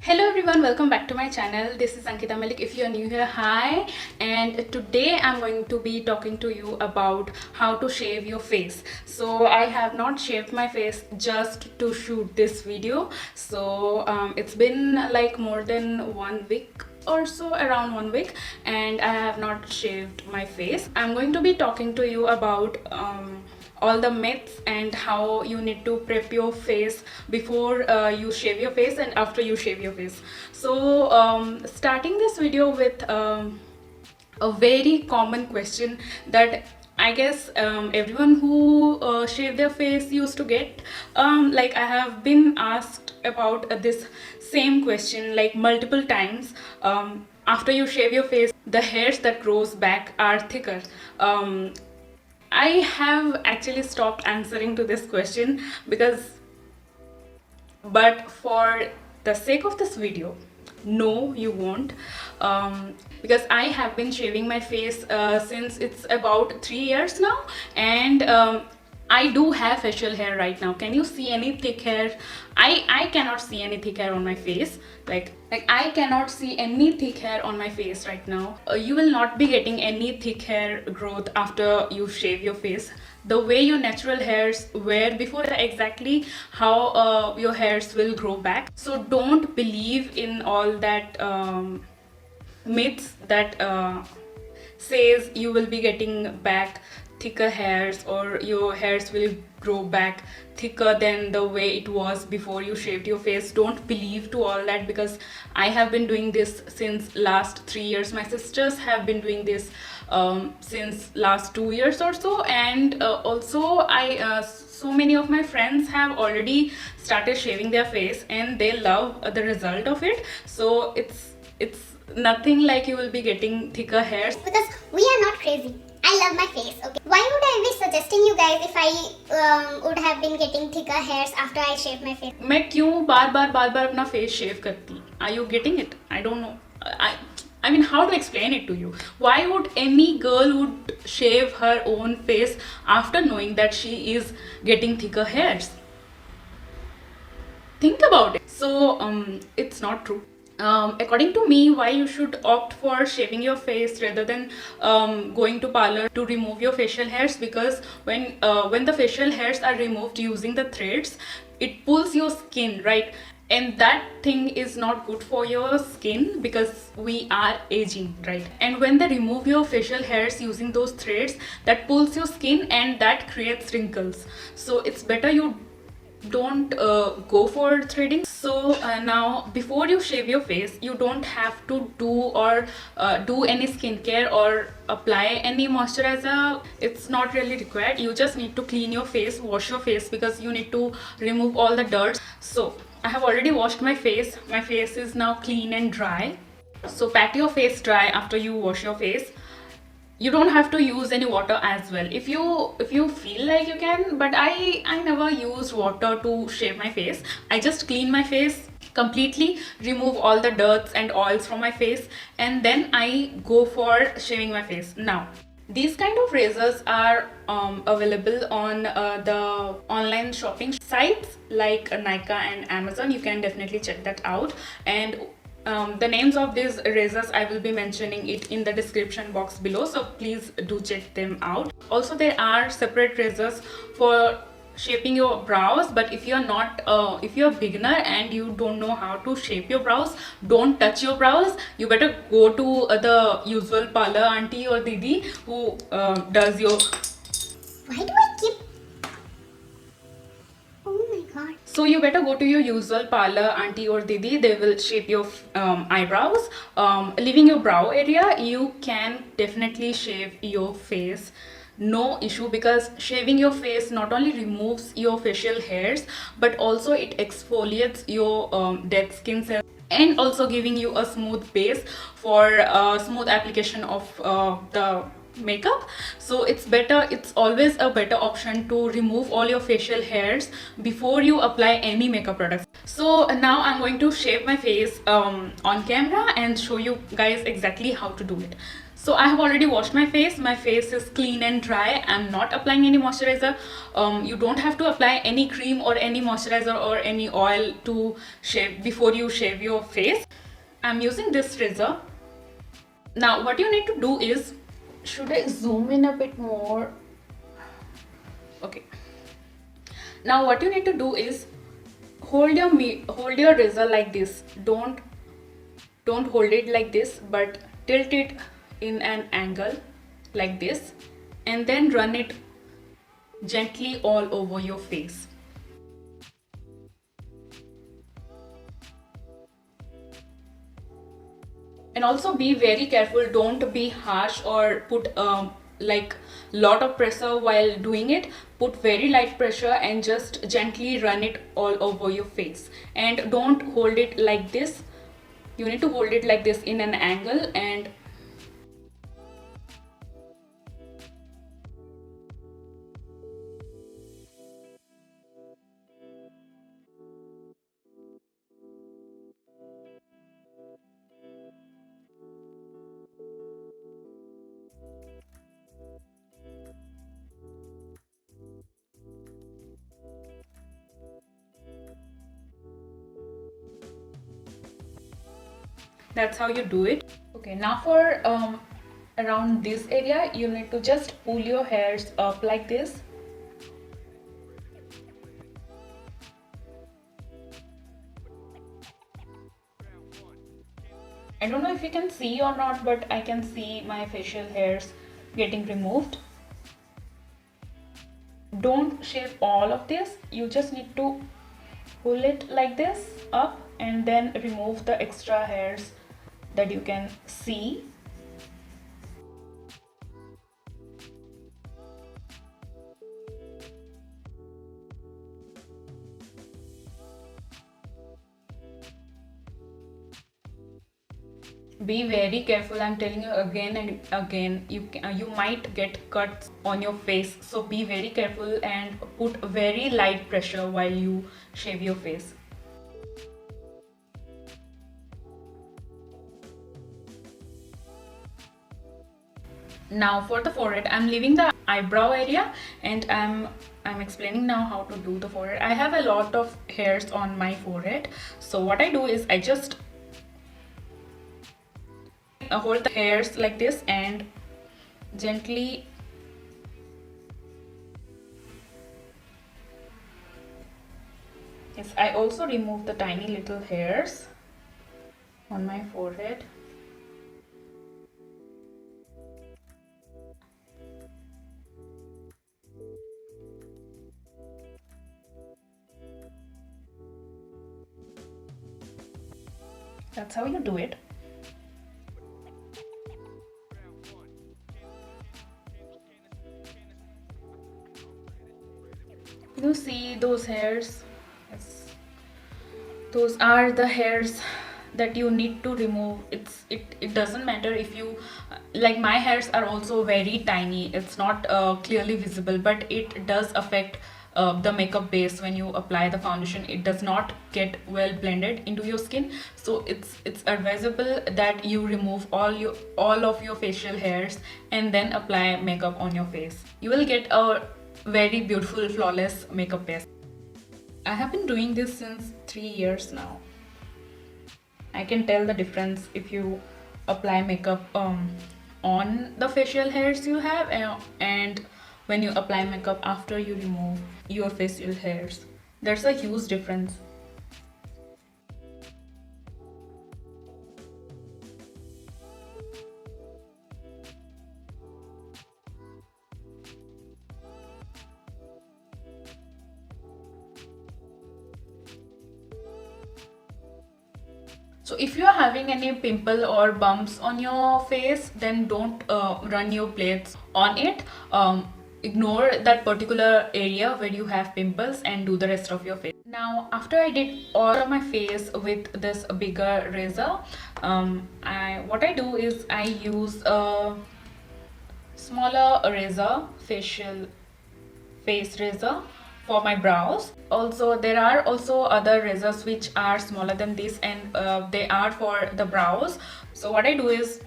Hello everyone, welcome back to my channel. This is Ankita Malik. If you're new here, hi. And today I'm going to be talking to you about how to shave your face. So I have not shaved my face just to shoot this video. So it's been like more than 1 week or so, around 1 week, and I have not shaved my face. I'm going to be talking to you about all the myths and how you need to prep your face before you shave your face and after you shave your face. So starting this video with a very common question that I guess everyone who shave their face used to get. Like I have been asked about this same question like multiple times. After you shave your face, the hairs that grows back are thicker. I have actually stopped answering to this question but for the sake of this video, no, you won't. Because I have been shaving my face since it's about 3 years now, and I do have facial hair right now. Can you see any thick hair? I cannot see any thick hair on my face. Like I cannot see any thick hair on my face right now. You will not be getting any thick hair growth after you shave your face. The way your natural hairs were before, exactly how your hairs will grow back. So don't believe in all that myths that says you will be getting back thicker hairs or your hairs will grow back thicker than the way it was before you shaved your face. Don't believe to all that, because I have been doing this since last 3 years. My sisters have been doing this since last 2 years or so, and also so many of my friends have already started shaving their face and they love the result of it. So it's nothing like you will be getting thicker hairs. Because we are not crazy. I love my face, okay? Why would I be suggesting you guys if I would have been getting thicker hairs after I shave my face? मैं क्यों बार बार अपना face शेव करती? Are you getting it? I don't know. I mean, how to explain it to you? Why would any girl would shave her own face after knowing that she is getting thicker hairs? Think about it. So it's not true. According to me, why you should opt for shaving your face rather than going to parlor to remove your facial hairs, because when the facial hairs are removed using the threads, it pulls your skin, right? And that thing is not good for your skin because we are aging, right? And when they remove your facial hairs using those threads, that pulls your skin and that creates wrinkles. So it's better you don't go for threading. So now before you shave your face, you don't have to do any skincare or apply any moisturizer. It's not really required. You just need to clean your face, wash your face, because you need to remove all the dirt. So I have already washed my face. My face is now clean and dry. So pat your face dry after you wash your face. You don't have to use any water as well if you feel like you can, but I never used water to shave my face. I just clean my face completely, remove all the dirts and oils from my face, and then I go for shaving my face. Now these kind of razors are available on the online shopping sites like Nykaa and Amazon. You can definitely check that out, and the names of these razors I will be mentioning it in the description box below, so please do check them out. Also, there are separate razors for shaping your brows, but if you're not if you're a beginner and you don't know how to shape your brows, don't touch your brows. You better go to the usual parlor auntie or didi who does your... Why do I keep... Oh my god. So you better go to your usual parlor auntie or didi. They will shape your eyebrows. Leaving your brow area, you can definitely shave your face, no issue, because shaving your face not only removes your facial hairs, but also it exfoliates your dead skin cells, and also giving you a smooth base for smooth application of the makeup. So it's always a better option to remove all your facial hairs before you apply any makeup products. So now I'm going to shave my face on camera and show you guys exactly how to do it. So I have already washed my face. My face is clean and dry. I'm not applying any moisturizer. You don't have to apply any cream or any moisturizer or any oil to shave before you shave your face. I'm using this razor. Now what you need to do is, should I zoom in a bit more? Okay. Now what you need to do is hold your razor like this. Don't hold it like this, but tilt it in an angle like this, and then run it gently all over your face. And also be very careful, don't be harsh or put like lot of pressure while doing it. Put very light pressure and just gently run it all over your face, and don't hold it like this. You need to hold it like this in an angle. And that's how you do it. Okay, now for around this area, you need to just pull your hairs up like this. I don't know if you can see or not, but I can see my facial hairs getting removed. Don't shave all of this, you just need to pull it like this up and then remove the extra hairs that you can see. Be very careful, I'm telling you again and again, you might get cuts on your face, so be very careful and put very light pressure while you shave your face. Now for the forehead, I'm leaving the eyebrow area and I'm explaining now how to do the forehead. I have a lot of hairs on my forehead, so what I do is I just hold the hairs like this and gently I also remove the tiny little hairs on my forehead. That's how you do it. You see those hairs? Yes. Those are the hairs that you need to remove. It doesn't matter if you like, my hairs are also very tiny. It's not clearly visible, but it does affect the makeup base. When you apply the foundation, it does not get well blended into your skin, so it's advisable that you remove all of your facial hairs and then apply makeup on your face. You will get a very beautiful flawless makeup base. I have been doing this since 3 years now. I can tell the difference if you apply makeup on the facial hairs you have and when you apply makeup after you remove your facial hairs. There's a huge difference. So if you are having any pimple or bumps on your face, then don't run your plates on it. Ignore that particular area where you have pimples and do the rest of your face. Now after I did all of my face with this bigger razor, what I do is I use a smaller razor, facial face razor, for my brows. Also there are also other razors which are smaller than this, and they are for the brows. So what I do is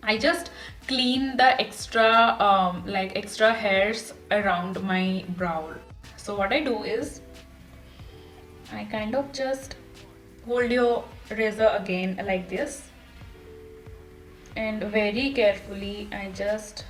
I just clean the extra hairs around my brow. So what I do is I kind of just hold your razor again like this, and very carefully I just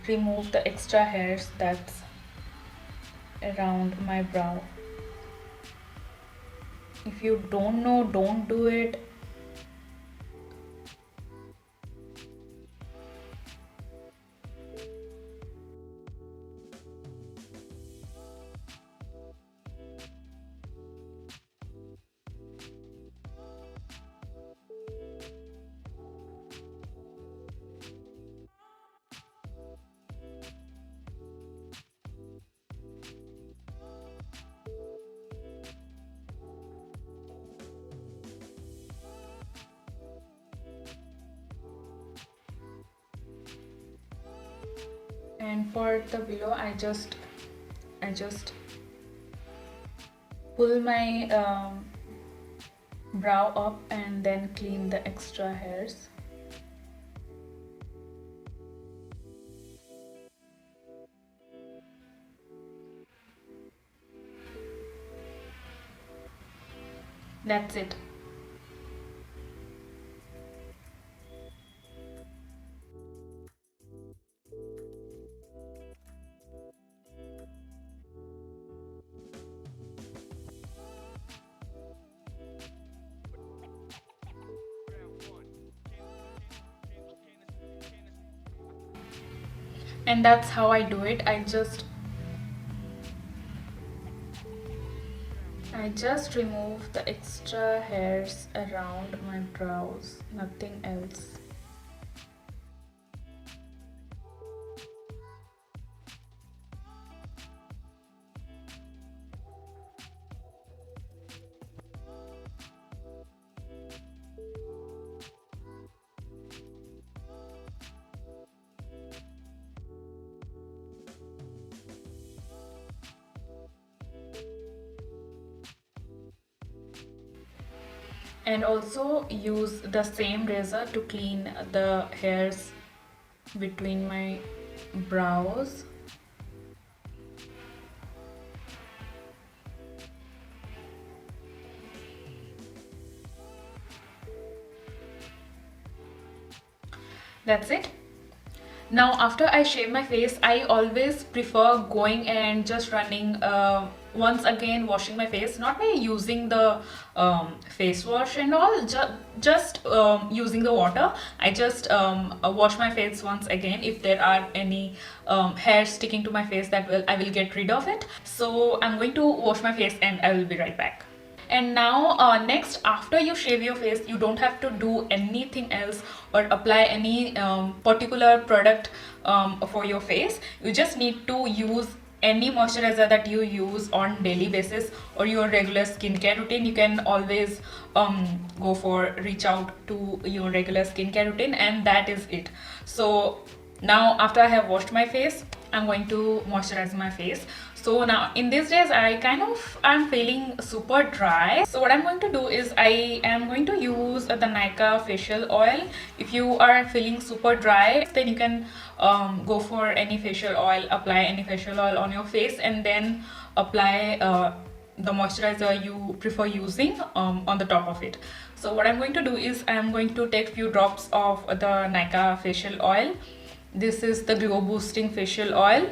remove the extra hairs that's around my brow. If you don't know, don't do it. And for the below, I just pull my brow up and then clean the extra hairs. That's it. And that's how I do it. I just remove the extra hairs around my brows, nothing else. And also use the same razor to clean the hairs between my brows. That's it. Now after I shave my face, I always prefer going and just running once again washing my face, not by using the face wash and all, just using the water. I just wash my face once again. If there are any hairs sticking to my face, I will get rid of it. So I'm going to wash my face and I will be right back. And now next, after you shave your face, you don't have to do anything else or apply any particular product for your face. You just need to use any moisturizer that you use on daily basis or your regular skincare routine. You can always reach out to your regular skincare routine, and that is it. So now after I have washed my face, I'm going to moisturize my face. So now in these days I'm feeling super dry. So what I'm going to do is I am going to use the Nykaa facial oil. If you are feeling super dry, then you can go for any facial oil, apply any facial oil on your face, and then apply the moisturizer you prefer using on the top of it. So what I'm going to do is I'm going to take few drops of the Nykaa facial oil. This is the glow boosting facial oil.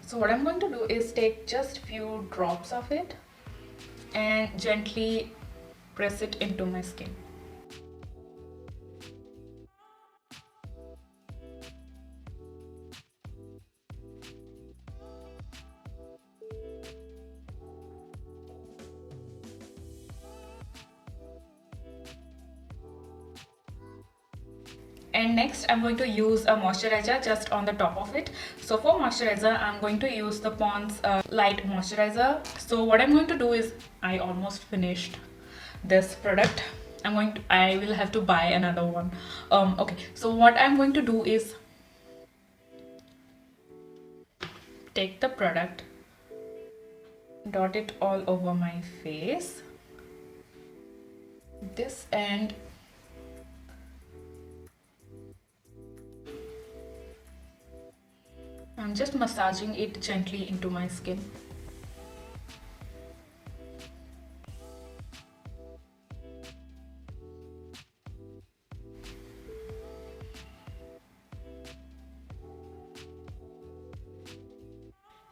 So what I'm going to do is take just few drops of it and gently press it into my skin. And next I'm going to use a moisturizer just on the top of it. So for moisturizer, I'm going to use the Pond's light moisturizer. So what I'm going to do is, I almost finished this product. I will have to buy another one. Okay, so what I'm going to do is take the product, dot it all over my face, this end I'm just massaging it gently into my skin.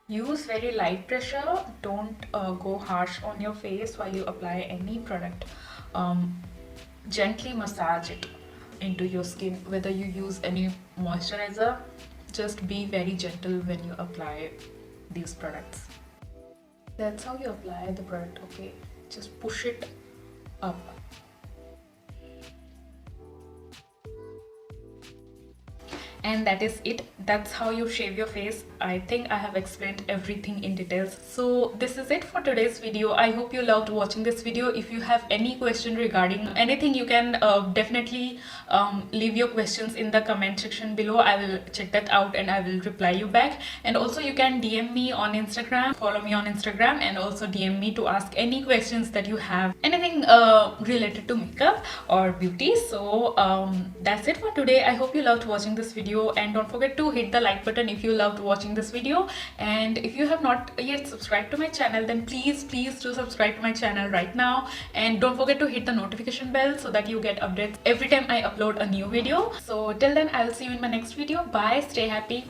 Use very light pressure. Don't go harsh on your face while you apply any product. Gently massage it into your skin. Whether you use any moisturizer, just be very gentle when you apply these products. That's how you apply the product, okay? Just push it up. And that is it. That's how you shave your face. I think I have explained everything in details. So this is it for today's video. I hope you loved watching this video. If you have any question regarding anything, you can definitely leave your questions in the comment section below. I will check that out and I will reply you back. And also you can DM me on Instagram, follow me on Instagram, and also DM me to ask any questions that you have, anything related to makeup or beauty. So that's it for today. I hope you loved watching this video, and don't forget to hit the like button if you loved watching this video. And if you have not yet subscribed to my channel, then please do subscribe to my channel right now. And don't forget to hit the notification bell so that you get updates every time I upload a new video. So till then, I'll see you in my next video. Bye, stay happy.